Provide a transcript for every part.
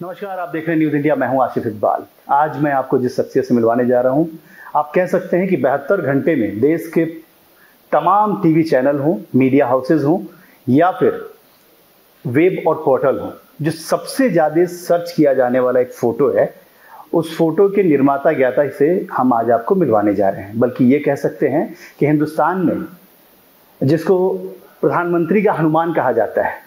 नमस्कार, आप देख रहे हैं न्यूज इंडिया। मैं हूं आसिफ इकबाल। आज मैं आपको जिस शख्सियत से मिलवाने जा रहा हूं, आप कह सकते हैं कि 72 घंटे में देश के तमाम टीवी चैनल हों, मीडिया हाउसेज हों या फिर वेब और पोर्टल हों, जो सबसे ज्यादा सर्च किया जाने वाला एक फोटो है, उस फोटो के निर्माता ज्ञाता से हम आज आपको मिलवाने जा रहे हैं। बल्कि ये कह सकते हैं कि हिंदुस्तान में जिसको प्रधानमंत्री का हनुमान कहा जाता है,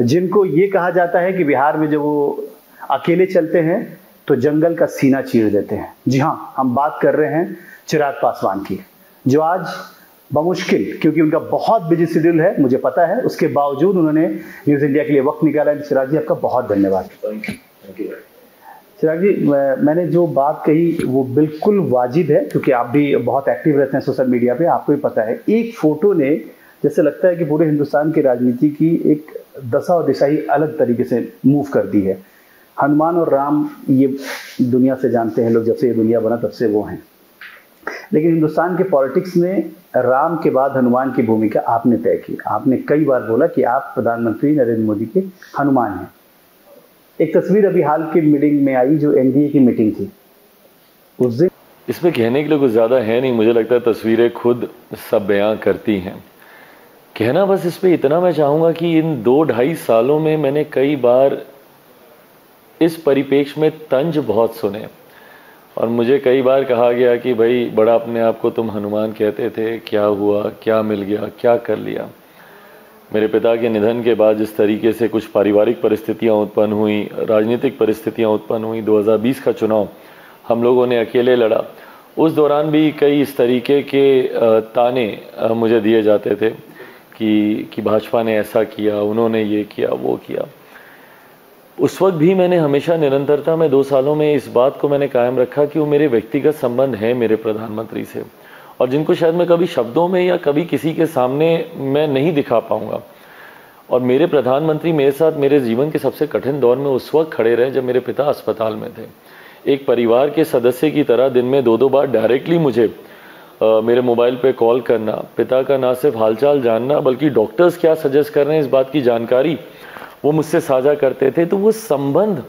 जिनको ये कहा जाता है कि बिहार में जब वो अकेले चलते हैं तो जंगल का सीना चीर देते हैं। जी हाँ, हम बात कर रहे हैं चिराग पासवान की, जो आज बमुश्किल, क्योंकि उनका बहुत बिजी शेड्यूल है, मुझे पता है, उसके बावजूद उन्होंने न्यूज इंडिया के लिए वक्त निकाला। चिराग जी, आपका बहुत धन्यवाद। चिराग जी, मैंने जो बात कही वो बिल्कुल वाजिब है, क्योंकि आप भी बहुत एक्टिव रहते हैं सोशल मीडिया पे, आपको भी पता है। एक फोटो ने जैसे लगता है कि पूरे हिंदुस्तान की राजनीति की एक दशा और दिशा ही अलग तरीके से मूव कर दी है। हनुमान और राम ये दुनिया से जानते हैं लोग, जब से ये दुनिया बना तब से वो हैं। लेकिन हिंदुस्तान के पॉलिटिक्स में राम के बाद हनुमान की भूमिका आपने तय की। आपने कई बार बोला कि आप प्रधानमंत्री नरेंद्र मोदी के हनुमान हैं। एक तस्वीर अभी हाल की मीटिंग में आई, जो एनडीए की मीटिंग थी, उस दिन इसमें कहने के लिए कुछ ज़्यादा है नहीं। मुझे लगता है तस्वीरें खुद सब बयां करती हैं। कहना बस इस पे इतना मैं चाहूँगा कि इन 2-2.5 सालों में मैंने कई बार इस परिप्रेक्ष्य में तंज बहुत सुने, और मुझे कई बार कहा गया कि भाई बड़ा अपने आप को तुम हनुमान कहते थे, क्या हुआ, क्या मिल गया, क्या कर लिया। मेरे पिता के निधन के बाद जिस तरीके से कुछ पारिवारिक परिस्थितियां उत्पन्न हुई, राजनीतिक परिस्थितियां उत्पन्न हुई, 2020 का चुनाव हम लोगों ने अकेले लड़ा। उस दौरान भी कई इस तरीके के ताने मुझे दिए जाते थे कि भाजपा ने ऐसा किया, उन्होंने ये किया, वो किया। उस वक्त भी मैंने हमेशा निरंतरता में 2 सालों में इस बात को मैंने कायम रखा कि वो मेरे व्यक्तिगत संबंध है मेरे प्रधानमंत्री से, और जिनको शायद मैं कभी शब्दों में या कभी किसी के सामने मैं नहीं दिखा पाऊंगा। और मेरे प्रधानमंत्री मेरे साथ मेरे जीवन के सबसे कठिन दौर में उस वक्त खड़े रहे जब मेरे पिता अस्पताल में थे। एक परिवार के सदस्य की तरह दिन में 2-2 बार डायरेक्टली मुझे मेरे मोबाइल पे कॉल करना, पिता का ना सिर्फ हालचाल जानना बल्कि डॉक्टर्स क्या सजेस्ट कर रहे हैं इस बात की जानकारी वो मुझसे साझा करते थे। तो वो संबंध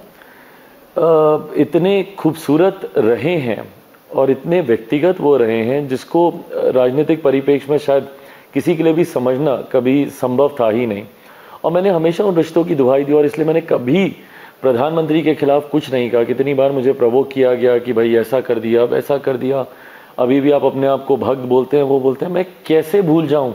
इतने खूबसूरत रहे हैं और इतने व्यक्तिगत वो रहे हैं, जिसको राजनीतिक परिप्रेक्ष्य में शायद किसी के लिए भी समझना कभी संभव था ही नहीं। और मैंने हमेशा उन रिश्तों की दुहाई दी, और इसलिए मैंने कभी प्रधानमंत्री के खिलाफ कुछ नहीं कहा। कितनी बार मुझे प्रवोक किया गया कि भाई ऐसा कर दिया, वैसा कर दिया, अभी भी आप अपने आप को भक्त बोलते हैं, वो बोलते हैं। मैं कैसे भूल जाऊं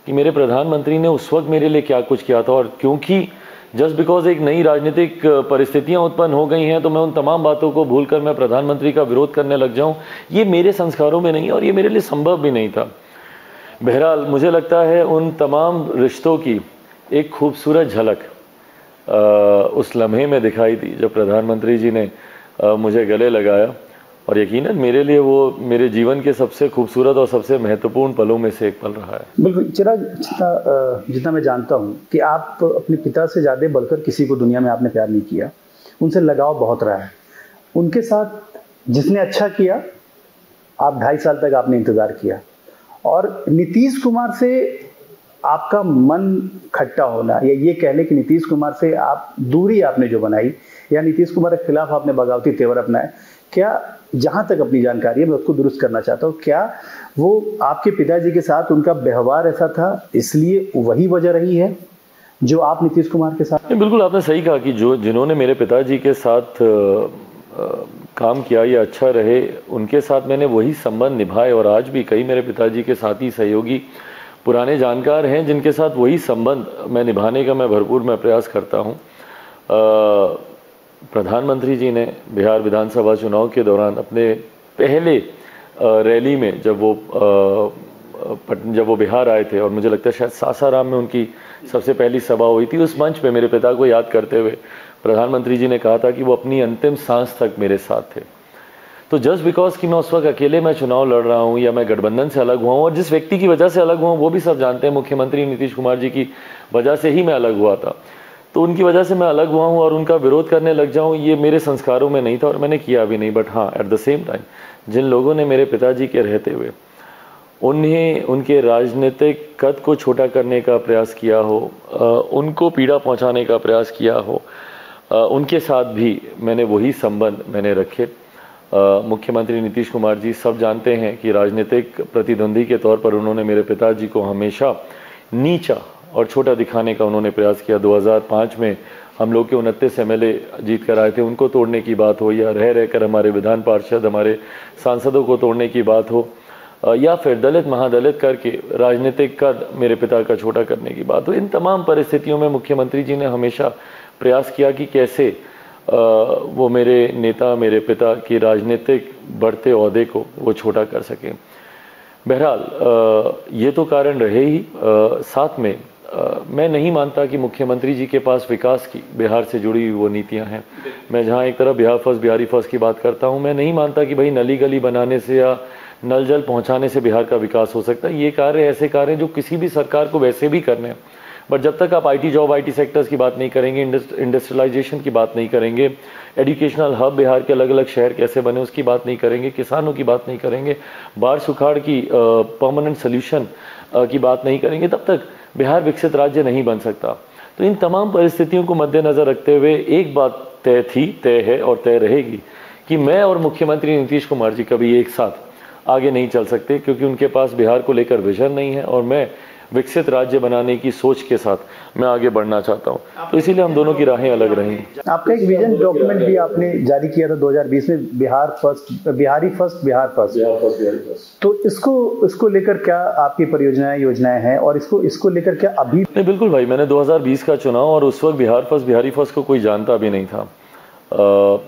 कि मेरे प्रधानमंत्री ने उस वक्त मेरे लिए क्या कुछ किया था। और क्योंकि जस्ट बिकॉज एक नई राजनीतिक परिस्थितियां उत्पन्न हो गई हैं तो मैं उन तमाम बातों को भूलकर मैं प्रधानमंत्री का विरोध करने लग जाऊं, ये मेरे संस्कारों में नहीं और ये मेरे लिए संभव भी नहीं था। बहरहाल मुझे लगता है उन तमाम रिश्तों की एक खूबसूरत झलक उस लम्हे में दिखाई दी जब प्रधानमंत्री जी ने मुझे गले लगाया, और यकीनन मेरे लिए वो मेरे जीवन के सबसे खूबसूरत और सबसे महत्वपूर्ण पलों में से एक पल रहा है। बिल्कुल चिराग, जितना मैं जानता हूँ कि आप अपने पिता से ज़्यादा बढ़कर किसी को दुनिया में आपने प्यार नहीं किया, उनसे लगाव बहुत रहा है। उनके साथ जिसने अच्छा किया, आप 2.5 साल तक आपने इंतज़ार किया, और नीतीश कुमार से आपका मन खट्टा होना, या ये कह लें कि नीतीश कुमार से आप दूरी आपने जो बनाई, या नीतीश कुमार के खिलाफ आपने बगावती तेवर अपनाए, क्या, जहां तक अपनी जानकारी है मैं उसको दुरुस्त करना चाहता हूं, क्या वो आपके पिताजी के साथ उनका व्यवहार ऐसा था, इसलिए वही वजह रही है जो आप नीतीश कुमार के साथ? बिल्कुल आपने सही कहा कि जिन्होंने मेरे पिताजी के साथ काम किया या अच्छा रहे, उनके साथ मैंने वही संबंध निभाए। और आज भी कई मेरे पिताजी के साथी सहयोगी पुराने जानकार हैं जिनके साथ वही संबंध मैं निभाने का मैं भरपूर प्रयास करता हूँ। प्रधानमंत्री जी ने बिहार विधानसभा चुनाव के दौरान अपने पहले रैली में जब वो बिहार आए थे, और मुझे लगता है शायद सासाराम में उनकी सबसे पहली सभा हुई थी, उस मंच पे मेरे पिता को याद करते हुए प्रधानमंत्री जी ने कहा था कि वो अपनी अंतिम सांस तक मेरे साथ थे। तो जस्ट बिकॉज कि मैं उस वक्त अकेले मैं चुनाव लड़ रहा हूँ या मैं गठबंधन से अलग हुआ हूँ, और जिस व्यक्ति की वजह से अलग हुआ हूँ वो भी सब जानते हैं, मुख्यमंत्री नीतीश कुमार जी की वजह से ही मैं अलग हुआ था, तो उनकी वजह से मैं अलग हुआ हूँ और उनका विरोध करने लग जाऊँ, ये मेरे संस्कारों में नहीं था और मैंने किया भी नहीं। बट हाँ, एट द सेम टाइम जिन लोगों ने मेरे पिताजी के रहते हुए उन्हें उनके राजनीतिक कद को छोटा करने का प्रयास किया हो, उनको पीड़ा पहुंचाने का प्रयास किया हो, उनके साथ भी मैंने वही संबंध मैंने रखे। मुख्यमंत्री नीतीश कुमार जी सब जानते हैं कि राजनीतिक प्रतिद्वंदी के तौर पर उन्होंने मेरे पिताजी को हमेशा नीचा और छोटा दिखाने का उन्होंने प्रयास किया। 2005 में हम लोग के 29 MLA जीत कर आए थे, उनको तोड़ने की बात हो, या रह रहकर हमारे विधान पार्षद हमारे सांसदों को तोड़ने की बात हो, या फिर दलित महादलित करके राजनीतिक कद मेरे पिता का छोटा करने की बात हो, इन तमाम परिस्थितियों में मुख्यमंत्री जी ने हमेशा प्रयास किया कि कैसे वो मेरे नेता मेरे पिता की राजनीतिक बढ़ते ओहदे को वो छोटा कर सके। बहरहाल ये तो कारण रहे ही। साथ में मैं नहीं मानता कि मुख्यमंत्री जी के पास विकास की बिहार से जुड़ी हुई वो नीतियां हैं। मैं जहां एक तरफ बिहार फर्स्ट बिहारी फर्स्ट की बात करता हूं, मैं नहीं मानता कि भाई नली गली बनाने से या नल जल पहुंचाने से बिहार का विकास हो सकता है। ये कार्य ऐसे कार्य जो किसी भी सरकार को वैसे भी करने हैं, बट जब तक आप आईटी जॉब आईटी सेक्टर्स की बात नहीं करेंगे, इंडस्ट्रियलाइजेशन की बात नहीं करेंगे, एजुकेशनल हब बिहार के अलग अलग शहर कैसे बने उसकी बात नहीं करेंगे, किसानों की बात नहीं करेंगे, बाढ़ सुखाड़ की परमानेंट सोल्यूशन की बात नहीं करेंगे, तब तक बिहार विकसित राज्य नहीं बन सकता। तो इन तमाम परिस्थितियों को मद्देनजर रखते हुए एक बात तय थी, तय है और तय रहेगी कि मैं और मुख्यमंत्री नीतीश कुमार जी कभी एक साथ आगे नहीं चल सकते, क्योंकि उनके पास बिहार को लेकर विजन नहीं है और मैं विकसित राज्य बनाने की सोच के साथ मैं आगे बढ़ना चाहता हूं। तो इसीलिए हम दोनों की राहें अलग रही। आपका एक विजन डॉक्यूमेंट भी आपने जारी किया था 2020 में, Bihar first Bihari first Bihar first. तो इसको लेकर क्या आपकी परियोजनाएं योजनाएं हैं और इसको लेकर क्या अभी? नहीं, बिल्कुल भाई, मैंने 2020 का चुनाव और उस वक्त बिहार फर्स्ट बिहारी फर्स्ट को कोई जानता भी नहीं था।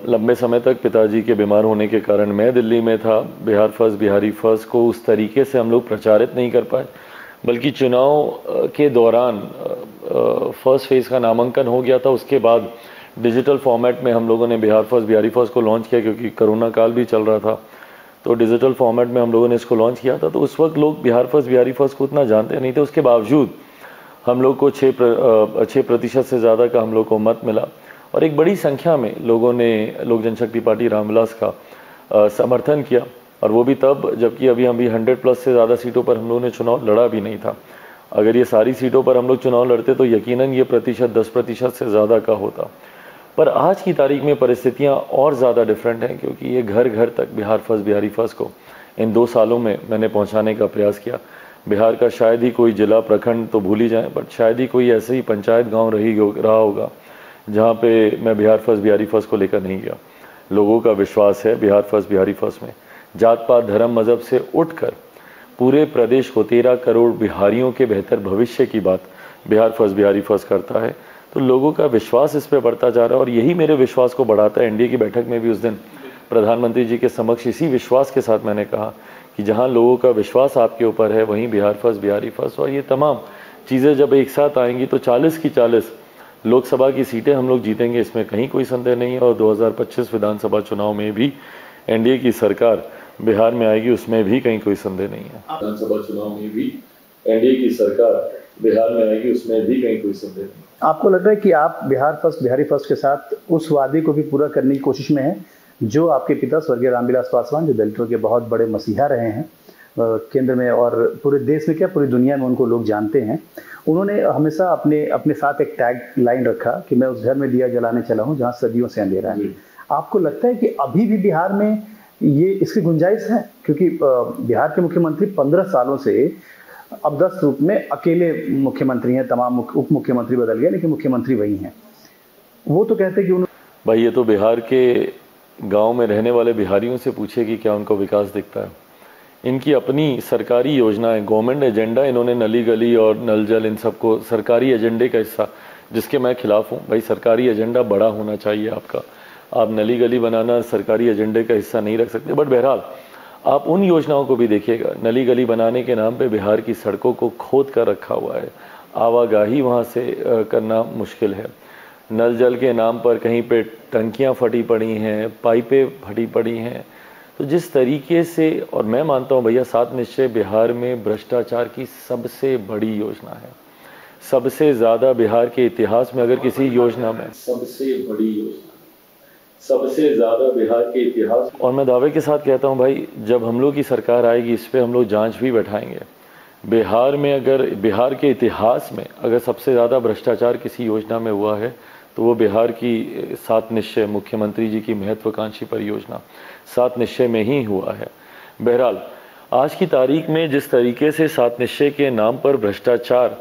लंबे समय तक पिताजी के बीमार होने के कारण मैं दिल्ली में था। बिहार फर्स्ट बिहारी फर्स्ट को उस तरीके से हम लोग प्रचारित नहीं कर पाए, बल्कि चुनाव के दौरान फर्स्ट फेज का नामांकन हो गया था। उसके बाद डिजिटल फॉर्मेट में हम लोगों ने बिहार फर्स्ट बिहारी फर्स्ट को लॉन्च किया, क्योंकि कोरोना काल भी चल रहा था, तो डिजिटल फॉर्मेट में हम लोगों ने इसको लॉन्च किया था। तो उस वक्त लोग बिहार फर्स्ट बिहारी फर्स्ट को उतना जानते नहीं थे। उसके बावजूद हम लोग को 6% से ज़्यादा का हम लोग को मत मिला और एक बड़ी संख्या में लोगों ने लोक जनशक्ति पार्टी रामविलास का समर्थन किया, और वो भी तब जबकि अभी 100+ से ज़्यादा सीटों पर हम लोगों ने चुनाव लड़ा भी नहीं था। अगर ये सारी सीटों पर हम लोग चुनाव लड़ते तो यकीनन ये प्रतिशत 10% से ज़्यादा का होता। पर आज की तारीख में परिस्थितियां और ज़्यादा डिफरेंट हैं, क्योंकि ये घर घर तक बिहार फर्स्ट बिहारी फर्स्ट को इन 2 सालों में मैंने पहुंचाने का प्रयास किया। बिहार का शायद ही कोई जिला प्रखंड तो भूल ही जाए, बट शायद ही कोई ऐसे ही पंचायत गाँव रहा होगा जहाँ पे मैं बिहार फर्स्ट बिहारी फर्स्ट को लेकर नहीं गया। लोगों का विश्वास है बिहार फर्स्ट बिहारी फर्स्ट में। जात पात धर्म मजहब से उठकर पूरे प्रदेश को 13 करोड़ बिहारियों के बेहतर भविष्य की बात बिहार फर्स्ट बिहारी फर्स्ट करता है। तो लोगों का विश्वास इस पे बढ़ता जा रहा है और यही मेरे विश्वास को बढ़ाता है। एनडीए की बैठक में भी उस दिन प्रधानमंत्री जी के समक्ष इसी विश्वास के साथ मैंने कहा कि जहां लोगों का विश्वास आपके ऊपर है वहीं बिहार फर्स्ट बिहारी फर्स्ट। और ये तमाम चीज़ें जब एक साथ आएंगी तो 40 की 40 लोकसभा की सीटें हम लोग जीतेंगे, इसमें कहीं कोई संदेह नहीं है। और 2025 विधानसभा चुनाव में भी एनडीए की सरकार बिहार में आएगी, उसमें भी कहीं कोई संदेह नहीं है। विधानसभा चुनाव में भी एनडीए की सरकार बिहार में आएगी, उसमें भी कहीं कोई संदेह नहीं। आपको लग रहा है कि आप बिहार फर्स्ट बिहारी फर्स्ट के साथ उस वादे को भी पूरा करने की कोशिश में हैं जो आपके पिता स्वर्गीय रामविलास पासवान, जो दलितों के बहुत बड़े मसीहा रहे हैं केंद्र में और पूरे देश में क्या पूरी दुनिया में उनको लोग जानते हैं, उन्होंने हमेशा अपने साथ एक टैग लाइन रखा कि मैं उस घर में दिया जलाने चला हूं जहां सदियों से अंधेरा है। आपको लगता है कि अभी भी बिहार में ये इसकी गुंजाइश है? क्योंकि बिहार के मुख्यमंत्री 15 सालों से अब 10 रूप में अकेले मुख्यमंत्री हैं, तमाम उप मुख्यमंत्री बदल गए लेकिन मुख्यमंत्री वही हैं। वो तो कहते हैं कि भाई ये तो बिहार के गांव में रहने वाले बिहारियों से पूछे कि क्या उनको विकास दिखता है। इनकी अपनी सरकारी योजनाएं, गवर्नमेंट एजेंडा, इन्होंने नली गली और नल जल इन सबको सरकारी एजेंडे का हिस्सा, जिसके मैं खिलाफ हूँ। भाई सरकारी एजेंडा बड़ा होना चाहिए आपका, आप नली गली बनाना सरकारी एजेंडे का हिस्सा नहीं रख सकते। बट बहरहाल आप उन योजनाओं को भी देखिएगा। नली गली बनाने के नाम पे बिहार की सड़कों को खोद कर रखा हुआ है, आवाजाही वहाँ से करना मुश्किल है। नल जल के नाम पर कहीं पे टंकियाँ फटी पड़ी हैं, पाइपें फटी पड़ी हैं। तो जिस तरीके से, और मैं मानता हूँ भैया 7 निश्चय बिहार में भ्रष्टाचार की सबसे बड़ी योजना है। सबसे ज़्यादा बिहार के इतिहास में अगर किसी योजना में सबसे बड़ी योजना, सबसे ज़्यादा बिहार के इतिहास, और मैं दावे के साथ कहता हूं भाई जब हम लोग की सरकार आएगी इस पे हम लोग जांच भी बैठाएंगे। बिहार में अगर बिहार के इतिहास में अगर सबसे ज़्यादा भ्रष्टाचार किसी योजना में हुआ है तो वो बिहार की 7 निश्चय, मुख्यमंत्री जी की महत्वाकांक्षी परियोजना 7 निश्चय में ही हुआ है। बहरहाल आज की तारीख में जिस तरीके से 7 निश्चय के नाम पर भ्रष्टाचार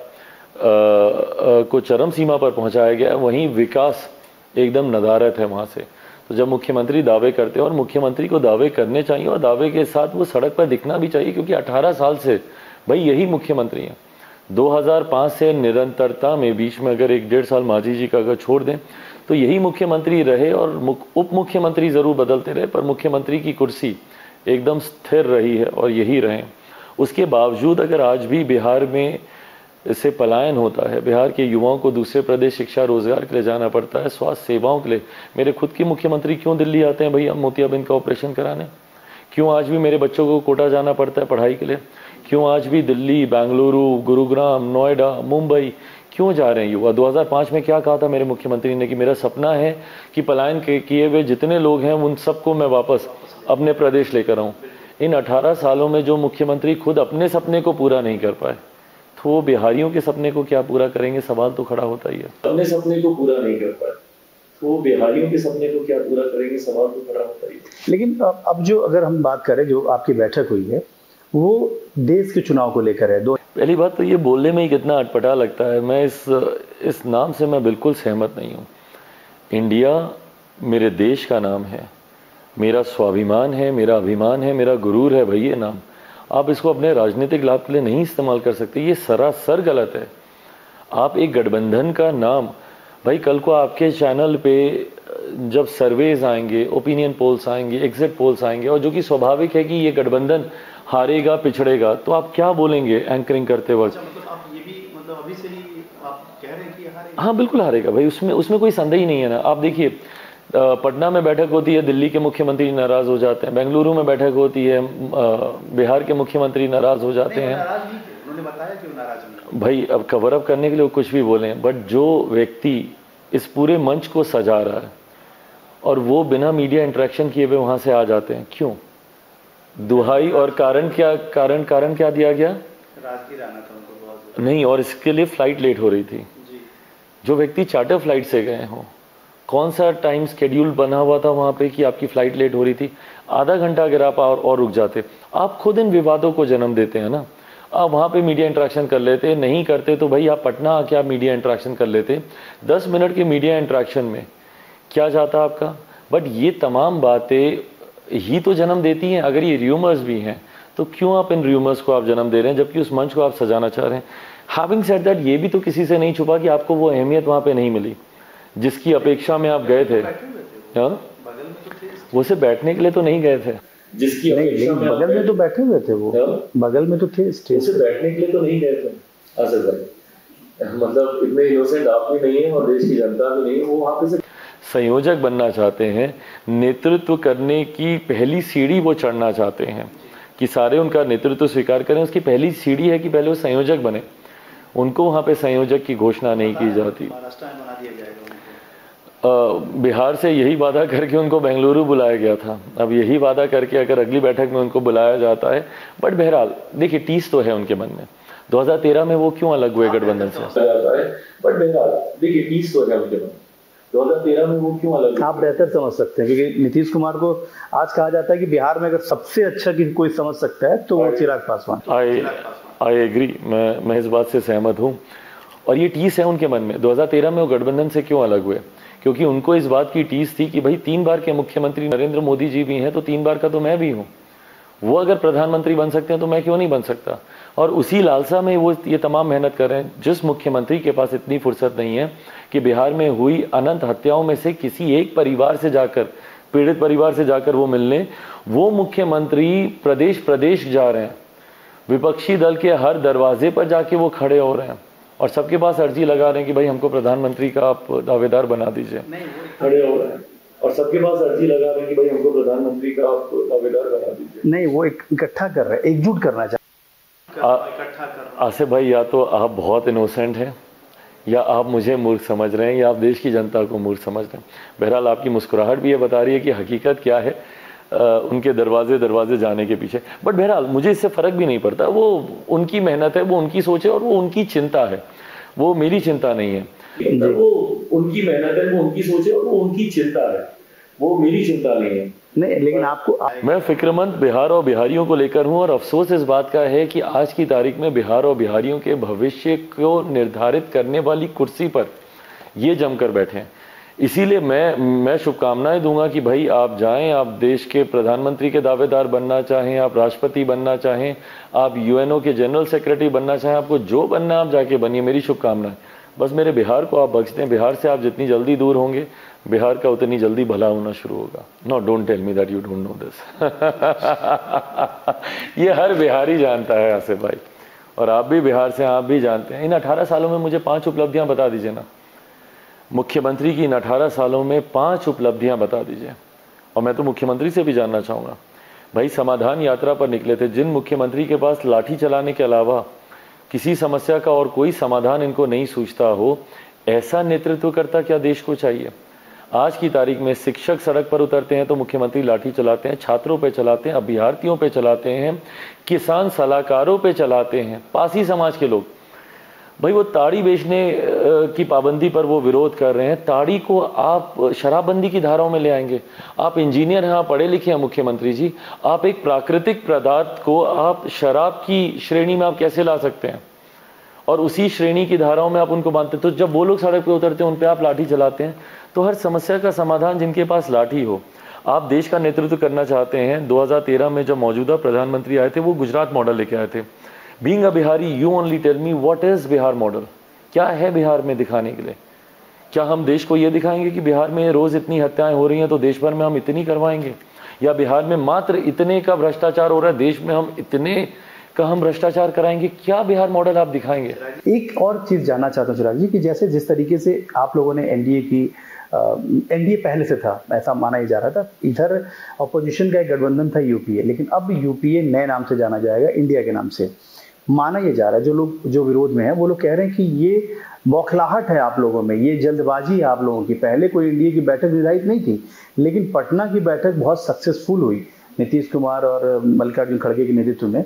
को चरम सीमा पर पहुंचाया गया, वहीं विकास एकदम नदारत है वहाँ से। तो जब मुख्यमंत्री दावे करते हैं, और मुख्यमंत्री को दावे करने चाहिए और दावे के साथ वो सड़क पर दिखना भी चाहिए, क्योंकि 18 साल से भाई यही मुख्यमंत्री हैं। 2005 से निरंतरता में बीच में अगर 1-1.5 साल मांझी जी का अगर छोड़ दें तो यही मुख्यमंत्री रहे, और उप मुख्यमंत्री ज़रूर बदलते रहे पर मुख्यमंत्री की कुर्सी एकदम स्थिर रही है और यही रहे। उसके बावजूद अगर आज भी बिहार में इससे पलायन होता है, बिहार के युवाओं को दूसरे प्रदेश शिक्षा रोजगार के लिए जाना पड़ता है, स्वास्थ्य सेवाओं के लिए, मेरे खुद के मुख्यमंत्री क्यों दिल्ली आते हैं भैया मोतियाबिंद का ऑपरेशन कराने? क्यों आज भी मेरे बच्चों को कोटा जाना पड़ता है पढ़ाई के लिए? क्यों आज भी दिल्ली, बेंगलुरु, गुरुग्राम, नोएडा, मुंबई क्यों जा रहे हैं युवा? 2005 में क्या कहा था मेरे मुख्यमंत्री ने कि मेरा सपना है कि पलायन किए हुए जितने लोग हैं उन सबको मैं वापस अपने प्रदेश लेकर आऊं। इन 18 सालों में जो मुख्यमंत्री खुद अपने सपने को पूरा नहीं कर पाए, तो वो बिहारियों के सपने को क्या पूरा करेंगे? सवाल तो खड़ा होता ही है। अपने सपने को पूरा नहीं कर पाए तो वो बिहारियों के सपने को क्या पूरा करेंगे? सवाल तो खड़ा होता ही है। लेकिन अब जो अगर हम बात करें, जो आपकी बैठक हुई है वो देश के चुनाव को लेकर है। पहली बात तो ये बोलने में ही कितना अटपटा लगता है, मैं इस नाम से मैं बिल्कुल सहमत नहीं हूँ। इंडिया मेरे देश का नाम है, मेरा स्वाभिमान है, मेरा अभिमान है, मेरा गुरूर है भाई ये नाम। आप इसको अपने राजनीतिक लाभ के लिए नहीं इस्तेमाल कर सकते, ये सरासर गलत है। आप एक गठबंधन का नाम, भाई कल को आपके चैनल पे जब सर्वेज आएंगे, ओपिनियन पोल्स आएंगे, एग्जिट पोल्स आएंगे, और जो कि स्वाभाविक है कि ये गठबंधन हारेगा, पिछड़ेगा, तो आप क्या बोलेंगे एंकरिंग करते वक्त? मतलब आप ये भी अभी से ही आप कह रहे हैं कि हारेगा? हाँ बिल्कुल हारेगा भाई, उसमें कोई संदेह ही नहीं है ना। आप देखिए पटना में बैठक होती है, दिल्ली के मुख्यमंत्री नाराज हो जाते हैं, बेंगलुरु में बैठक होती है, बिहार के मुख्यमंत्री नाराज हो जाते हैं। उन्होंने बताया क्यों नाराज नहीं? भाई अब कवर अप करने के लिए कुछ भी बोले, बट जो व्यक्ति इस पूरे मंच को सजा रहा है और वो बिना मीडिया इंटरेक्शन किए हुए वहां से आ जाते हैं, क्यों? दुहाई और कारण क्या दिया गया? राजगीर आना था उनको बहुत नहीं, और इसके लिए फ्लाइट लेट हो रही थी जी। जो व्यक्ति चार्टर फ्लाइट से गए हो, कौन सा टाइम स्केड्यूल बना हुआ था वहां पे कि आपकी फ्लाइट लेट हो रही थी? आधा घंटा अगर आप और रुक जाते। आप खुद इन विवादों को जन्म देते हैं ना। आप वहां पे मीडिया इंटरेक्शन कर लेते, नहीं करते तो भाई आप पटना आके आप मीडिया इंटरेक्शन कर लेते। 10 मिनट के मीडिया इंटरेक्शन में क्या जाता आपका? बट ये तमाम बातें ही तो जन्म देती हैं। अगर ये र्यूमर्स भी हैं तो क्यों आप इन र्यूमर्स को आप जन्म दे रहे हैं, जबकि उस मंच को आप सजाना चाह रहे हैं? हैविंग सेड दैट, ये भी तो किसी से नहीं छुपा कि आपको वो अहमियत वहां पे नहीं मिली जिसकी अपेक्षा में आप गए थे। हाँ, वो सिर्फ बैठने के लिए तो नहीं गए थे, जिसकी बगल में तो बैठे हुए थे, वो बगल में तो थे, स्टेज पे बैठने के लिए तो नहीं गए थे। आसिफ भाई मतलब इतने इनोसेंट आप भी नहीं है और देश की जनता भी नहीं है। वो वहां पे संयोजक बनना चाहते हैं, नेतृत्व करने की पहली सीढ़ी वो चढ़ना चाहते हैं कि सारे उनका नेतृत्व स्वीकार करें। उसकी पहली सीढ़ी है कि पहले वो संयोजक बने। उनको वहां पे संयोजक की घोषणा नहीं की जाती। बिहार से यही वादा करके उनको बेंगलुरु बुलाया गया था। अब यही वादा करके अगर अगली बैठक में उनको बुलाया जाता है, बट बहरहाल देखिए टीस तो है उनके मन में। 2013 में वो क्यों अलग हुए गठबंधन से? बट बहरहाल देखिए टीस तो है उनके मन में। 2013 में वो क्यों अलग? आप बेहतर समझ सकते हैं, क्योंकि नीतीश कुमार को आज कहा जाता है कि बिहार में अगर सबसे अच्छा कि कोई समझ सकता है तो वो चिराग पासवान। आई एग्री, मैं इस बात से सहमत हूँ। और ये टीस है उनके मन में। 2013 में वो गठबंधन से क्यों अलग हुए? क्योंकि उनको इस बात की टीस थी कि भाई 3 बार के मुख्यमंत्री नरेंद्र मोदी जी भी हैं तो 3 बार का तो मैं भी हूँ। वो अगर प्रधानमंत्री बन सकते हैं तो मैं क्यों नहीं बन सकता? और उसी लालसा में वो ये तमाम मेहनत कर रहे हैं। जिस मुख्यमंत्री के पास इतनी फुर्सत नहीं है कि बिहार में हुई अनंत हत्याओं में से किसी एक परिवार से जाकर, पीड़ित परिवार से जाकर वो मिलने, वो मुख्यमंत्री प्रदेश प्रदेश जा रहे हैं, विपक्षी दल के हर दरवाजे पर जाके वो खड़े हो रहे हैं और सबके पास अर्जी लगा रहे हैं कि भाई हमको प्रधानमंत्री का आप दावेदार बना दीजिए। खड़े हो रहे हैं और सबके पास अर्जी लगा रहे हैं कि भाई हमको प्रधानमंत्री का आप दावेदार बना दीजिए। नहीं, वो इकट्ठा कर रहे हैं, एकजुट करना चाहते हैं। आसिफ भाई, या तो आप बहुत इनोसेंट हैं या आप मुझे मूर्ख समझ रहे हैं या आप देश की जनता को मूर्ख समझ रहे हैं। बहरहाल आपकी मुस्कुराहट भी ये बता रही है कि हकीकत क्या है उनके दरवाजे जाने के पीछे। बट बहरहाल मुझे इससे फर्क भी नहीं पड़ता। वो उनकी मेहनत है, वो उनकी सोच है और वो उनकी चिंता है, वो मेरी चिंता नहीं है। वो उनकी मेहनत है, वो उनकी सोच है और वो उनकी चिंता है, वो मेरी चिंता नहीं है। नहीं, लेकिन आपको मैं फिक्रमंद बिहार और बिहारियों को लेकर हूं, और अफसोस इस बात का है कि आज की तारीख में बिहार और बिहारियों के भविष्य को निर्धारित करने वाली कुर्सी पर ये जमकर बैठे हैं। इसीलिए मैं शुभकामनाएं दूंगा कि भाई आप जाएं, आप देश के प्रधानमंत्री के दावेदार बनना चाहें, आप राष्ट्रपति बनना चाहें, आप यूएनओ के जनरल सेक्रेटरी बनना चाहें, आपको जो बनना आप जाके बनिए, मेरी शुभकामनाएं। बस मेरे बिहार को आप बख्श दें। बिहार से आप जितनी जल्दी दूर होंगे, बिहार का उतनी जल्दी भला होना शुरू होगा। No, don't tell me that you don't know this. ये हर बिहारी जानता है आसिफ भाई, और आप भी बिहार से, आप भी जानते हैं। इन 18 सालों में मुझे 5 उपलब्धियां बता दीजिए ना, मुख्यमंत्री की इन 18 सालों में 5 उपलब्धियां बता दीजिए। और मैं तो मुख्यमंत्री से भी जानना चाहूंगा, भाई समाधान यात्रा पर निकले थे, जिन मुख्यमंत्री के पास लाठी चलाने के अलावा किसी समस्या का और कोई समाधान इनको नहीं सूझता हो, ऐसा नेतृत्व करता क्या देश को चाहिए। आज की तारीख में शिक्षक सड़क पर उतरते हैं तो मुख्यमंत्री लाठी चलाते हैं, छात्रों पे चलाते हैं, अभ्यर्थियों पे चलाते हैं, किसान सलाहकारों पे चलाते हैं, पासी समाज के लोग। भाई वो ताड़ी बेचने की पाबंदी पर वो विरोध कर रहे हैं, ताड़ी को आप शराबबंदी की धाराओं में ले आएंगे। आप इंजीनियर हैं, आप पढ़े लिखे हैं मुख्यमंत्री जी, आप एक प्राकृतिक पदार्थ को आप शराब की श्रेणी में आप कैसे ला सकते हैं, और उसी श्रेणी की धाराओं में आप उनको बांधते। तो जब वो लोग सड़क पे उतरते हैं, उन पे आप लाठी चलाते हैं। तो हर समस्या का समाधान जिनके पास लाठी हो। आप देश का नेतृत्व करना चाहते हैं। 2013 में जब मौजूदा प्रधानमंत्री आए थे, वो गुजरात मॉडल लेके आए थे। Being a Bihari, you only tell me what is Bihar model, क्या है बिहार में दिखाने के लिए। क्या हम देश को ये दिखाएंगे कि बिहार में रोज इतनी हत्याएं हो रही हैं तो देश भर में हम इतनी करवाएंगे, या बिहार में मात्र इतने का भ्रष्टाचार हो रहा है, देश में हम इतने का हम भ्रष्टाचार कराएंगे। क्या बिहार मॉडल आप दिखाएंगे। एक और चीज जानना चाहता हूँ चिराग जी, कि जैसे जिस तरीके से आप लोगों ने एनडीए पहले से था, ऐसा माना ही जा रहा था, इधर ऑपोजिशन का एक गठबंधन था यूपीए, लेकिन अब यूपीए नए नाम से जाना जाएगा, इंडिया के नाम से माना यह जा रहा है। जो लोग जो विरोध में है वो लोग कह रहे हैं कि ये बौखलाहट है आप लोगों में, ये जल्दबाजी है आप लोगों की। पहले कोई एनडीए की बैठक निर्धारित नहीं थी, लेकिन पटना की बैठक बहुत सक्सेसफुल हुई नीतीश कुमार और मल्लिकार्जुन खड़गे के नेतृत्व में,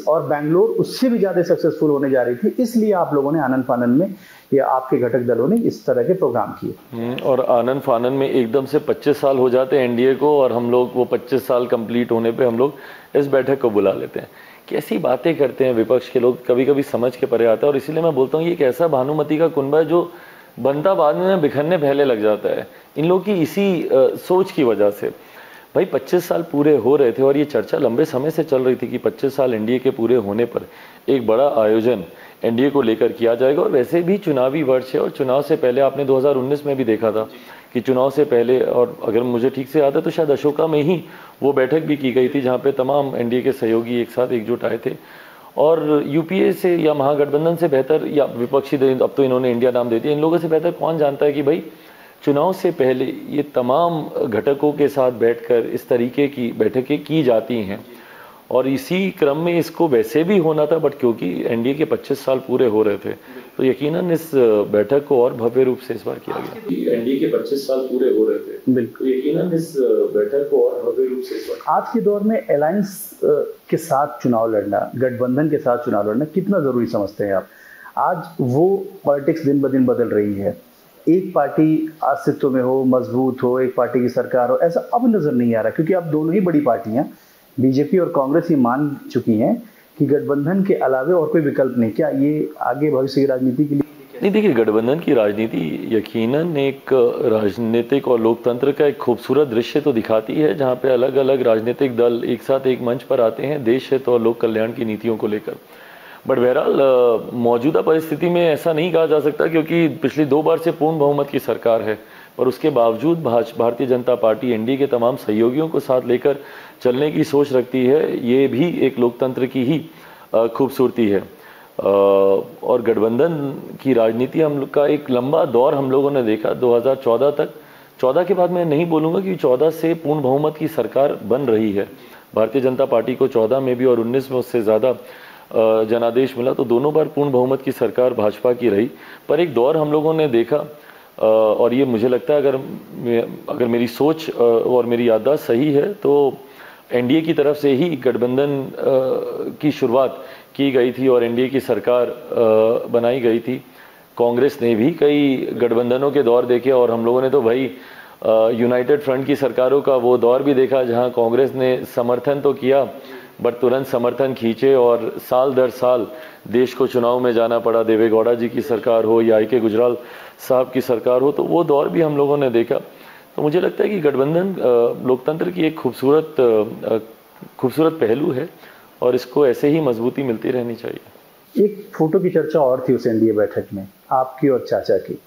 और बैंगलोर उससे भी ज्यादा सक्सेसफुल होने जा रही थी। इसलिए आप लोगों ने आनन फानन में, या आपके घटक दलों ने इस तरह के प्रोग्राम किए। और आनन फानन में एकदम से 25 साल हो जाते हैं एनडीए को, और हम लोग वो 25 साल कंप्लीट होने पे हम लोग इस बैठक को बुला लेते हैं। कैसी बातें करते हैं विपक्ष के लोग, कभी कभी समझ के परे आता है। और इसीलिए मैं बोलता हूँ ये एक ऐसा भानुमति का कुनबा है जो बनता बाद में बिखरने पहले लग जाता है, इन लोगों की इसी सोच की वजह से। भाई 25 साल पूरे हो रहे थे, और ये चर्चा लंबे समय से चल रही थी कि 25 साल एनडीए के पूरे होने पर एक बड़ा आयोजन एनडीए को लेकर किया जाएगा। और वैसे भी चुनावी वर्ष है, और चुनाव से पहले आपने 2019 में भी देखा था कि चुनाव से पहले, और अगर मुझे ठीक से याद है तो शायद अशोका में ही वो बैठक भी की गई थी, जहाँ पे तमाम एनडीए के सहयोगी एक साथ एकजुट आए थे। और यूपीए से या महागठबंधन से बेहतर, या विपक्षी दल, अब तो इन्होंने इंडिया नाम दे दिया, इन लोगों से बेहतर कौन जानता है कि भाई चुनाव से पहले ये तमाम घटकों के साथ बैठकर इस तरीके की बैठकें की जाती हैं। और इसी क्रम में इसको वैसे भी होना था, बट क्योंकि एनडीए के 25 साल पूरे हो रहे थे तो यकीनन इस बैठक को और भव्य रूप से इस बार किया गया। एनडीए के 25 साल पूरे हो रहे थे, बिल्कुल, यकीनन इस बैठक को और भव्य रूप से इस बार। आज के दौर में अलायंस के साथ चुनाव लड़ना, गठबंधन के साथ चुनाव लड़ना कितना जरूरी समझते हैं आप। आज वो पॉलिटिक्स दिन ब दिन बदल रही है, एक पार्टी अस्तित्व में हो, मजबूत हो, एक पार्टी की सरकार हो, ऐसा अब नजर नहीं आ रहा, क्योंकि अब दोनों ही बड़ी पार्टियां बीजेपी और कांग्रेस ही मान चुकी हैं कि गठबंधन के अलावा और कोई विकल्प नहीं। क्या ये आगे भविष्य की राजनीति के लिए नहीं? देखिए, गठबंधन की राजनीति यकीनन एक राजनीतिक और लोकतंत्र का एक खूबसूरत दृश्य तो दिखाती है, जहाँ पे अलग अलग राजनीतिक दल एक साथ एक मंच पर आते हैं देश हित और लोक कल्याण की नीतियों को लेकर। बट बहरहाल मौजूदा परिस्थिति में ऐसा नहीं कहा जा सकता, क्योंकि पिछली 2 बार से पूर्ण बहुमत की सरकार है, पर उसके बावजूद भारतीय जनता पार्टी एनडीए के तमाम सहयोगियों को साथ लेकर चलने की सोच रखती है। ये भी एक लोकतंत्र की ही खूबसूरती है। और गठबंधन की राजनीति हम लोग का एक लंबा दौर हम लोगों ने देखा 2014 तक। 14 के बाद मैं नहीं बोलूँगा कि 14 से पूर्ण बहुमत की सरकार बन रही है। भारतीय जनता पार्टी को 14 में भी और 19 में उससे ज़्यादा जनादेश मिला, तो दोनों बार पूर्ण बहुमत की सरकार भाजपा की रही। पर एक दौर हम लोगों ने देखा, और ये मुझे लगता है अगर मेरी सोच और मेरी याददाश्त सही है तो एनडीए की तरफ से ही गठबंधन की शुरुआत की गई थी और एनडीए की सरकार बनाई गई थी। कांग्रेस ने भी कई गठबंधनों के दौर देखे और हम लोगों ने तो भाई यूनाइटेड फ्रंट की सरकारों का वो दौर भी देखा जहां कांग्रेस ने समर्थन तो किया बट तुरंत समर्थन खींचे और साल दर साल देश को चुनाव में जाना पड़ा। देवेगौड़ा जी की सरकार हो या आई.के. गुजराल साहब की सरकार हो, तो वो दौर भी हम लोगों ने देखा। तो मुझे लगता है कि गठबंधन लोकतंत्र की एक खूबसूरत पहलू है और इसको ऐसे ही मजबूती मिलती रहनी चाहिए। एक फोटो की चर्चा और थी उस एनडीए बैठक में, आपकी और चाचा की,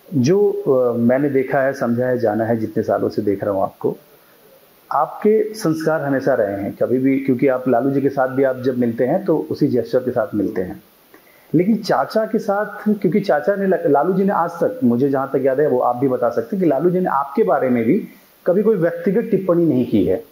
जो मैंने देखा है, समझा है, जाना है, जितने सालों से देख रहा हूँ आपको, आपके संस्कार हमेशा रहे हैं कभी भी, क्योंकि आप लालू जी के साथ भी आप जब मिलते हैं तो उसी जेस्चर के साथ मिलते हैं, लेकिन चाचा के साथ, क्योंकि चाचा ने, लालू जी ने आज तक, मुझे जहां तक याद है, वो आप भी बता सकते हैं कि लालू जी ने आपके बारे में भी कभी कोई व्यक्तिगत टिप्पणी नहीं की है,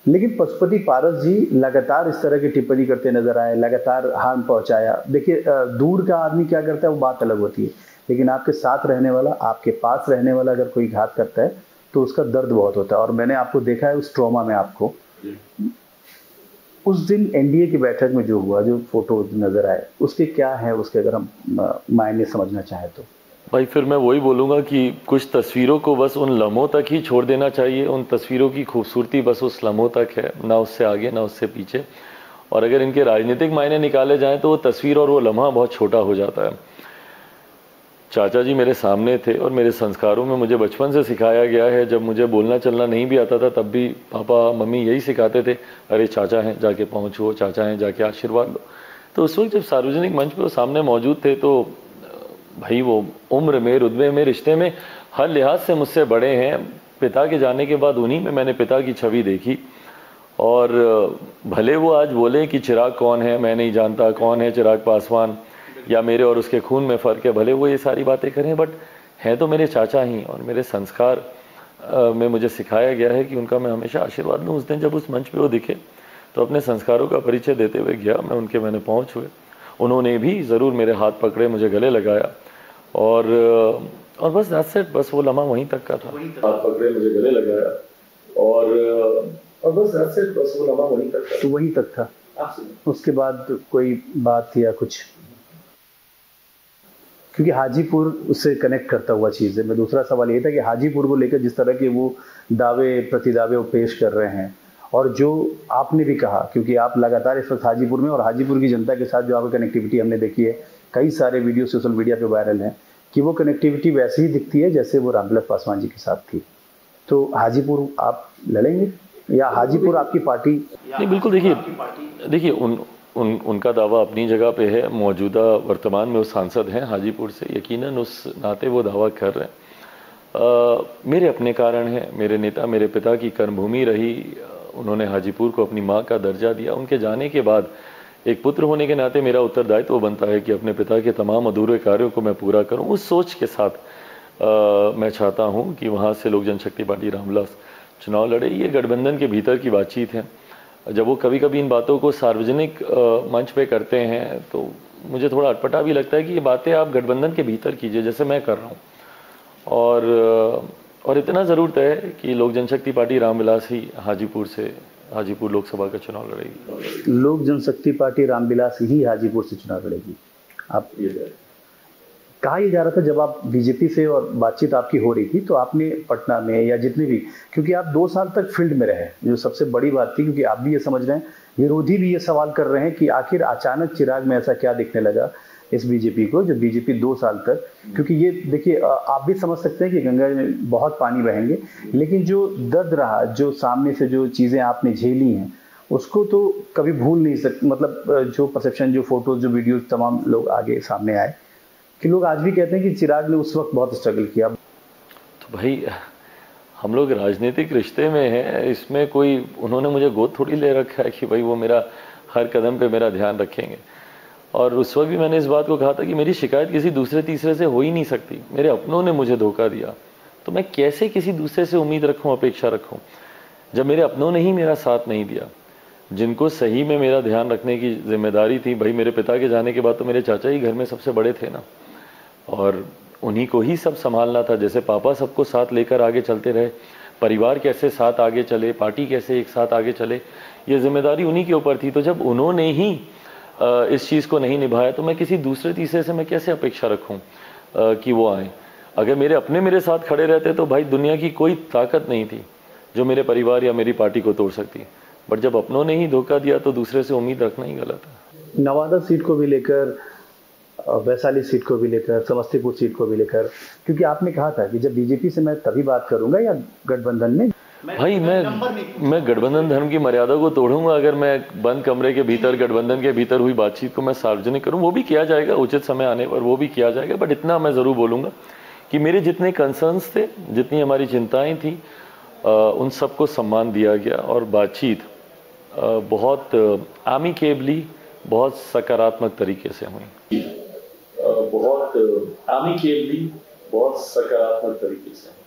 लेकिन पशुपति पारस जी लगातार इस तरह की टिप्पणी करते नजर आए, लगातार हार्म पहुंचाया। देखिए, दूर का आदमी क्या करता है वो बात अलग होती है, लेकिन आपके साथ रहने वाला, आपके पास रहने वाला अगर कोई घात करता है तो उसका दर्द बहुत होता है। और मैंने आपको देखा है उस ट्रॉमा में आपको, उस दिन एनडीए की बैठक में जो हुआ, जो फोटो नजर आए, उसके क्या है, उसके अगर हम मायने समझना चाहें तो। भाई फिर मैं वही बोलूँगा कि कुछ तस्वीरों को बस उन लम्हों तक ही छोड़ देना चाहिए। उन तस्वीरों की खूबसूरती बस उस लम्हों तक है, ना उससे आगे ना उससे पीछे। और अगर इनके राजनीतिक मायने निकाले जाएं तो वो तस्वीर और वो लम्हा बहुत छोटा हो जाता है। चाचा जी मेरे सामने थे और मेरे संस्कारों में मुझे बचपन से सिखाया गया है, जब मुझे बोलना चलना नहीं भी आता था तब भी पापा मम्मी यही सिखाते थे, अरे चाचा हैं जाके पहुँचो, चाचा हैं जाके आशीर्वाद लो। तो उस वक्त जब सार्वजनिक मंच पर वो सामने मौजूद थे तो भाई वो उम्र में, रुतबे में, रिश्ते में हर लिहाज से मुझसे बड़े हैं। पिता के जाने के बाद उन्हीं में मैंने पिता की छवि देखी। और भले वो आज बोले कि चिराग कौन है, मैं नहीं जानता कौन है चिराग पासवान, या मेरे और उसके खून में फ़र्क है, भले वो ये सारी बातें करें, बट हैं तो मेरे चाचा ही। और मेरे संस्कार में मुझे सिखाया गया है कि उनका मैं हमेशा आशीर्वाद लूँ। उस दिन जब उस मंच पे वो दिखे तो अपने संस्कारों का परिचय देते हुए गया मैं, उनके मैंने पहुँच हुए। उन्होंने भी ज़रूर मेरे हाथ पकड़े, मुझे गले लगाया और बस दैट्स इट। बस वो लम्हा वहीं तक का था, हाथ पकड़े, मुझे गले लगाया और बस दैट्स इट। बस वो लम्हा वहीं तक था। तो वहीं तक था, उसके बाद कोई बात थी या कुछ? क्योंकि हाजीपुर उससे कनेक्ट करता हुआ चीज़ है। मैं दूसरा सवाल ये था कि हाजीपुर को लेकर जिस तरह के वो दावे प्रतिदावे वो पेश कर रहे हैं, और जो आपने भी कहा, क्योंकि आप लगातार इस वक्त हाजीपुर में, और हाजीपुर की जनता के साथ जो आपकी कनेक्टिविटी हमने देखी है, कई सारे वीडियो सोशल मीडिया पे वायरल हैं, कि वो कनेक्टिविटी वैसे ही दिखती है जैसे वो रामविलास पासवान जी के साथ थी। तो हाजीपुर आप लड़ेंगे या हाजीपुर आपकी पार्टी? नहीं, बिल्कुल। देखिए उनका दावा अपनी जगह पे है। मौजूदा वर्तमान में वो सांसद हैं हाजीपुर से, यकीनन उस नाते वो दावा कर रहे हैं। मेरे अपने कारण हैं। मेरे नेता मेरे पिता की कर्मभूमि रही, उन्होंने हाजीपुर को अपनी माँ का दर्जा दिया। उनके जाने के बाद एक पुत्र होने के नाते मेरा उत्तरदायित्व बनता है कि अपने पिता के तमाम अधूरे कार्यों को मैं पूरा करूं। उस सोच के साथ मैं चाहता हूं कि वहां से लोक जनशक्ति पार्टी रामविलास चुनाव लड़े। ये गठबंधन के भीतर की बातचीत है। जब वो कभी कभी इन बातों को सार्वजनिक मंच पे करते हैं तो मुझे थोड़ा अटपटा भी लगता है कि ये बातें आप गठबंधन के भीतर कीजिए जैसे मैं कर रहा हूँ। और इतना ज़रूर तय है कि लोक जनशक्ति पार्टी रामविलास ही हाजीपुर लोकसभा का चुनाव लड़ेगी। लोक जनशक्ति पार्टी रामविलास ही हाजीपुर से चुनाव लड़ेगी। आप कहा यह जा रहा था जब आप बीजेपी से और बातचीत आपकी हो रही थी, तो आपने पटना में या जितने भी, क्योंकि आप 2 साल तक फील्ड में रहे, जो सबसे बड़ी बात थी, क्योंकि आप भी ये समझ रहे हैं, विरोधी भी ये सवाल कर रहे हैं कि आखिर अचानक चिराग में ऐसा क्या दिखने लगा इस बीजेपी को, जो बीजेपी 2 साल तक, क्योंकि ये देखिए आप भी समझ सकते हैं कि गंगा में बहुत पानी बहेंगे, लेकिन जो दर्द रहा, जो सामने से जो चीज़ें आपने झेली हैं, उसको तो कभी भूल नहीं सकते। मतलब जो परसेप्शन, जो फोटोज, जो वीडियो तमाम लोग आगे सामने आए, कि लोग आज भी कहते हैं कि चिराग ने उस वक्त बहुत स्ट्रगल किया। तो भाई हम लोग राजनीतिक रिश्ते में हैं, इसमें कोई उन्होंने मुझे गोद थोड़ी ले रखा है कि भाई वो मेरा हर कदम पे मेरा ध्यान रखेंगे। और उस वक्त भी मैंने इस बात को कहा था कि मेरी शिकायत किसी दूसरे तीसरे से हो ही नहीं सकती। मेरे अपनों ने मुझे धोखा दिया तो मैं कैसे किसी दूसरे से उम्मीद रखूं, अपेक्षा रखूं, जब मेरे अपनों ने ही मेरा साथ नहीं दिया। जिनको सही में मेरा ध्यान रखने की जिम्मेदारी थी, भाई मेरे पिता के जाने के बाद तो मेरे चाचा ही घर में सबसे बड़े थे ना, और उन्हीं को ही सब संभालना था। जैसे पापा सबको साथ लेकर आगे चलते रहे, परिवार कैसे साथ आगे चले, पार्टी कैसे एक साथ आगे चले, ये जिम्मेदारी उन्हीं के ऊपर थी। तो जब उन्होंने ही इस चीज़ को नहीं निभाया, तो मैं किसी दूसरे तीसरे से मैं कैसे अपेक्षा रखूं कि वो आए। अगर मेरे साथ खड़े रहते तो भाई दुनिया की कोई ताकत नहीं थी जो मेरे परिवार या मेरी पार्टी को तोड़ सकती। बट जब अपनों ने ही धोखा दिया तो दूसरे से उम्मीद रखना ही गलत है। नवादा सीट को भी लेकर, वैशाली सीट को भी लेकर, समस्तीपुर सीट को भी लेकर, क्योंकि आपने कहा था कि जब बीजेपी से मैं तभी बात करूंगा या गठबंधन में, भाई मैं गठबंधन धर्म की मर्यादा को तोड़ूंगा अगर मैं बंद कमरे के भीतर गठबंधन के भीतर हुई बातचीत को मैं सार्वजनिक करूं। वो भी किया जाएगा उचित समय आने पर, वो भी किया जाएगा। बट इतना मैं जरूर बोलूंगा कि मेरे जितने कंसर्न्स थे, जितनी हमारी चिंताएं थी, उन सबको सम्मान दिया गया और बातचीत बहुत एमिकेबली, बहुत सकारात्मक तरीके से हुई। बहुत एमिकेबली, बहुत सकारात्मक तरीके से।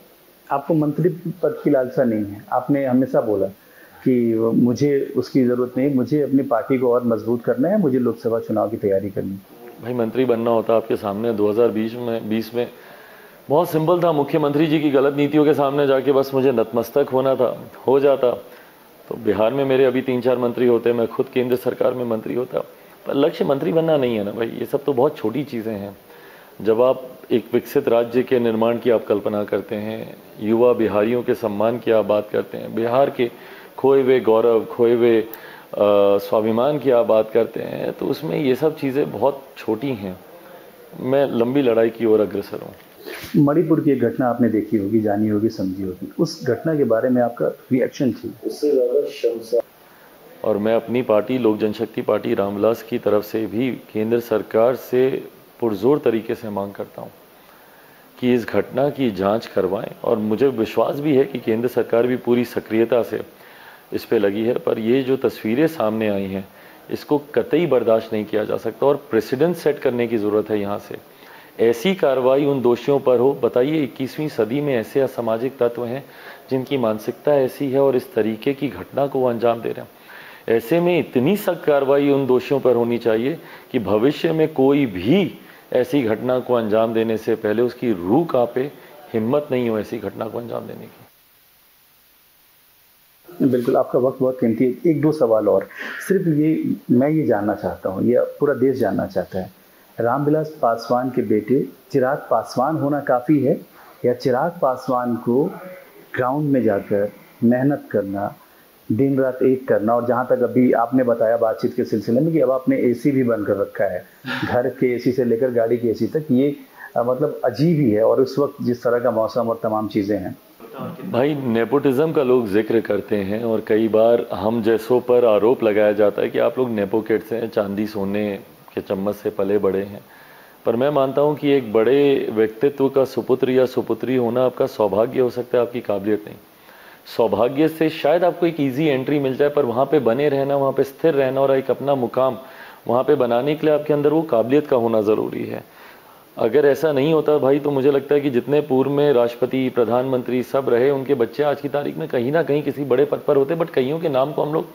आपको मंत्री पद की लालसा नहीं है, आपने हमेशा बोला कि मुझे उसकी ज़रूरत नहीं, मुझे अपनी पार्टी को और मजबूत करना है, मुझे लोकसभा चुनाव की तैयारी करनी है। भाई मंत्री बनना होता आपके सामने 2020 में बहुत सिंपल था। मुख्यमंत्री जी की गलत नीतियों के सामने जाके बस मुझे नतमस्तक होना था, हो जाता। तो बिहार में मेरे अभी 3-4 मंत्री होते, मैं खुद केंद्र सरकार में मंत्री होता। पर लक्ष्य मंत्री बनना नहीं है ना भाई, ये सब तो बहुत छोटी चीज़ें हैं। जब आप एक विकसित राज्य के निर्माण की आप कल्पना करते हैं, युवा बिहारियों के सम्मान की आप बात करते हैं, बिहार के खोए हुए गौरव, खोए हुए स्वाभिमान की आप बात करते हैं, तो उसमें ये सब चीज़ें बहुत छोटी हैं। मैं लंबी लड़ाई की ओर अग्रसर हूँ। मणिपुर की एक घटना आपने देखी होगी, जानी होगी, समझी होगी, उस घटना के बारे में आपका रिएक्शन थी? उससे ज़्यादा शर्मसार। और मैं अपनी पार्टी लोक जनशक्ति पार्टी रामविलास की तरफ से भी केंद्र सरकार से पुरजोर तरीके से मांग करता हूं कि इस घटना की जांच करवाएं। और मुझे विश्वास भी है कि केंद्र सरकार भी पूरी सक्रियता से इस पे लगी है। पर ये जो तस्वीरें सामने आई हैं, इसको कतई बर्दाश्त नहीं किया जा सकता और प्रेसिडेंट सेट करने की ज़रूरत है। यहाँ से ऐसी कार्रवाई उन दोषियों पर हो। बताइए 21वीं सदी में ऐसे असामाजिक तत्व हैं जिनकी मानसिकता ऐसी है और इस तरीके की घटना को वो अंजाम दे रहे हैं। ऐसे में इतनी सख्त कार्रवाई उन दोषियों पर होनी चाहिए कि भविष्य में कोई भी ऐसी घटना को अंजाम देने से पहले उसकी रूह कांपे, हिम्मत नहीं हो ऐसी घटना को अंजाम देने की। बिल्कुल, आपका वक्त बहुत कीमती है। 1-2 सवाल और, सिर्फ ये मैं ये जानना चाहता हूँ, ये पूरा देश जानना चाहता है, रामविलास पासवान के बेटे चिराग पासवान होना काफ़ी है या चिराग पासवान को ग्राउंड में जाकर मेहनत करना, दिन रात एक करना, और जहाँ तक अभी आपने बताया बातचीत के सिलसिले में कि अब आपने एसी भी बंद कर रखा है, घर के एसी से लेकर गाड़ी के एसी तक, ये मतलब अजीब ही है। और उस वक्त जिस तरह का मौसम और तमाम चीज़ें हैं। भाई नेपोटिज्म का लोग जिक्र करते हैं और कई बार हम जैसों पर आरोप लगाया जाता है कि आप लोग नेपो किड्स हैं, चांदी सोने के चम्मच से पले बड़े हैं। पर मैं मानता हूं कि एक बड़े व्यक्तित्व का सुपुत्र या सुपुत्री होना आपका सौभाग्य हो सकता है, आपकी काबिलियत नहीं। सौभाग्य से शायद आपको एक इजी एंट्री मिल जाए, पर वहाँ पे बने रहना, वहाँ पे स्थिर रहना और एक अपना मुकाम वहाँ पे बनाने के लिए आपके अंदर वो काबिलियत का होना ज़रूरी है। अगर ऐसा नहीं होता भाई, तो मुझे लगता है कि जितने पूर्व में राष्ट्रपति, प्रधानमंत्री सब रहे, उनके बच्चे आज की तारीख में कहीं ना कहीं किसी बड़े पद पर होते। बट कईयों के नाम को हम लोग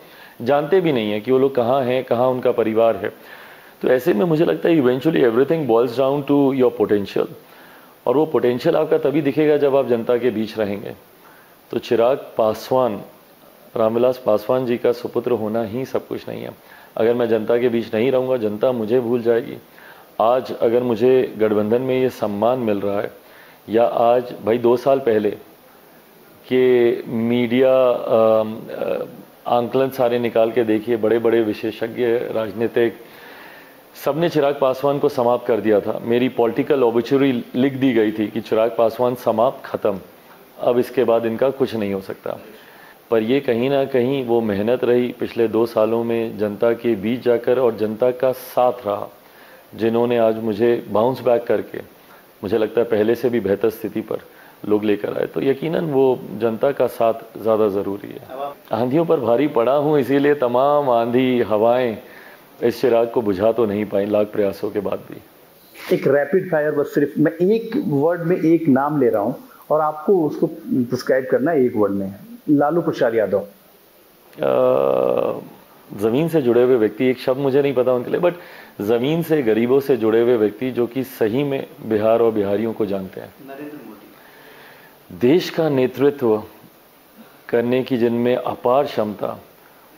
जानते भी नहीं है कि वो लोग कहाँ हैं, कहाँ उनका परिवार है। तो ऐसे में मुझे लगता है eventually everything boils down to your potential, और वो पोटेंशियल आपका तभी दिखेगा जब आप जनता के बीच रहेंगे। तो चिराग पासवान, रामविलास पासवान जी का सुपुत्र होना ही सब कुछ नहीं है। अगर मैं जनता के बीच नहीं रहूँगा, जनता मुझे भूल जाएगी। आज अगर मुझे गठबंधन में ये सम्मान मिल रहा है, या आज भाई 2 साल पहले के मीडिया आंकलन सारे निकाल के देखिए, बड़े बड़े विशेषज्ञ, राजनीतिक, सबने चिराग पासवान को समाप्त कर दिया था। मेरी पॉलिटिकल ऑबिचुरी लिख दी गई थी कि चिराग पासवान समाप्त, खत्म, अब इसके बाद इनका कुछ नहीं हो सकता। पर ये कहीं ना कहीं वो मेहनत रही पिछले 2 सालों में जनता के बीच जाकर, और जनता का साथ रहा, जिन्होंने आज मुझे बाउंस बैक करके मुझे लगता है पहले से भी बेहतर स्थिति पर लोग लेकर आए। तो यकीनन वो जनता का साथ ज़्यादा ज़रूरी है। आंधियों पर भारी पड़ा हूँ, इसीलिए तमाम आंधी हवाएं इस चिराग को बुझा तो नहीं पाई, लाख प्रयासों के बाद भी। एक रैपिड फायर, बस सिर्फ मैं एक वर्ड में एक नाम ले रहा हूँ और आपको उसको प्रिस्क्राइब करना है एक वर्ड में। लालू प्रसाद यादव। ज़मीन से जुड़े हुए व्यक्ति, एक शब्द मुझे नहीं पता उनके लिए, बट ज़मीन से, गरीबों से जुड़े हुए व्यक्ति जो कि सही में बिहार और बिहारियों को जानते हैं। नरेंद्र मोदी। देश का नेतृत्व करने की जिनमें अपार क्षमता,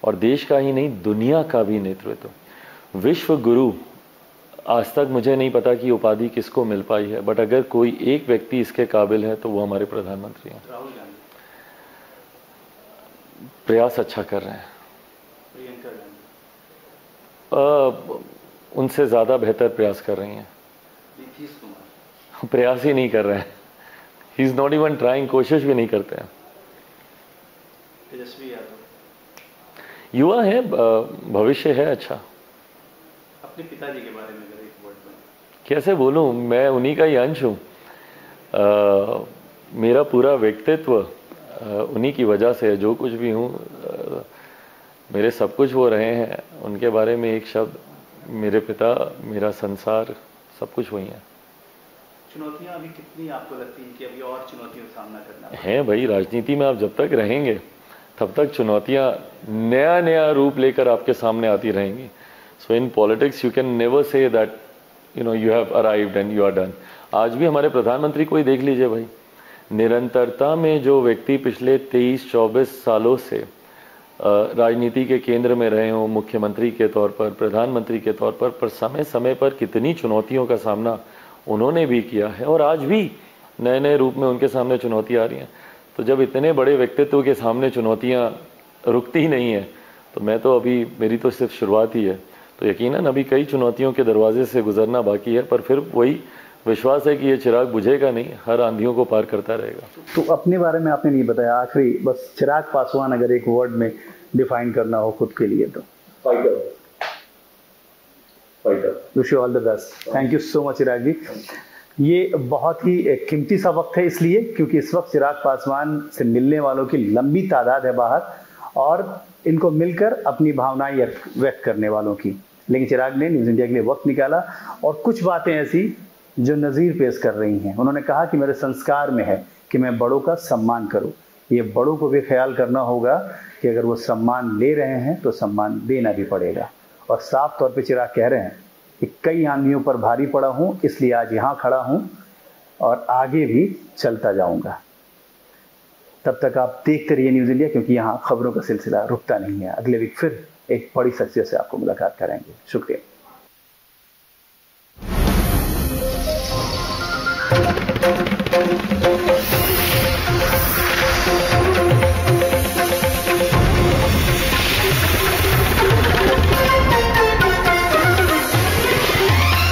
और देश का ही नहीं दुनिया का भी नेतृत्व, विश्व गुरु आज तक मुझे नहीं पता कि उपाधि किसको मिल पाई है, बट अगर कोई एक व्यक्ति इसके काबिल है तो वो हमारे प्रधानमंत्री हैं। राहुल गांधी, प्रयास अच्छा कर रहे हैं। प्रियंका गांधी, उनसे ज़्यादा बेहतर प्रयास कर रही हैं। नीतीश कुमार, प्रयास ही नहीं कर रहे हैं। He is not even trying, कोशिश भी नहीं करते हैं। तेजस्वी यादव, युवा है, भविष्य है अच्छा। अपने पिताजी के बारे में अगर एक वर्ड में। कैसे बोलूं, मैं उन्हीं का ही अंश हूँ। मेरा पूरा व्यक्तित्व उन्हीं की वजह से, जो कुछ भी हूँ, मेरे सब कुछ वो रहे हैं। उनके बारे में एक शब्द, मेरे पिता, मेरा संसार, सब कुछ वही है। चुनौतियां अभी कितनी आपको लगती हैं कि अभी और चुनौतियों का सामना करना है? भाई, राजनीति में आप जब तक रहेंगे तब तक चुनौतियां नया नया रूप लेकर आपके सामने आती रहेंगी। So in politics you can never say that you have arrived and you are done. आज भी हमारे प्रधानमंत्री को ही देख लीजिए भाई, निरंतरता में जो व्यक्ति पिछले 23-24 सालों से राजनीति के केंद्र में रहे हों, मुख्यमंत्री के तौर पर, प्रधानमंत्री के तौर पर समय समय पर कितनी चुनौतियों का सामना उन्होंने भी किया है, और आज भी नए नए रूप में उनके सामने चुनौती आ रही हैं। तो जब इतने बड़े व्यक्तित्व के सामने चुनौतियां रुकती ही नहीं है, तो मैं तो अभी, मेरी तो सिर्फ शुरुआत ही है। तो यकीनन अभी कई चुनौतियों के दरवाजे से गुजरना बाकी है, पर फिर वही विश्वास है कि ये चिराग बुझेगा नहीं, हर आंधियों को पार करता रहेगा। तो अपने बारे में आपने नहीं बताया, आखिरी बस, चिराग पासवान अगर एक वर्ड में डिफाइन करना हो खुद के लिए तो? Fighter. Fighter. Wish you all the best. Thank you so much Chirag ji. ये बहुत ही कीमती सा वक्त है इसलिए क्योंकि इस वक्त चिराग पासवान से मिलने वालों की लंबी तादाद है बाहर, और इनको मिलकर अपनी भावनाएं व्यक्त करने वालों की। लेकिन चिराग ने न्यूज़ इंडिया के लिए वक्त निकाला, और कुछ बातें ऐसी जो नज़ीर पेश कर रही हैं। उन्होंने कहा कि मेरे संस्कार में है कि मैं बड़ों का सम्मान करूं। ये बड़ों को भी ख्याल करना होगा कि अगर वो सम्मान ले रहे हैं तो सम्मान देना भी पड़ेगा। और साफ तौर पे चिराग कह रहे हैं कि कई आंधियों पर भारी पड़ा हूं, इसलिए आज यहाँ खड़ा हूं और आगे भी चलता जाऊंगा। तब तक आप देखते रहिए न्यूज़ इंडिया, क्योंकि यहाँ खबरों का सिलसिला रुकता नहीं है। अगले वीक फिर एक बड़ी शख्सियत से आपको मुलाकात करेंगे। शुक्रिया।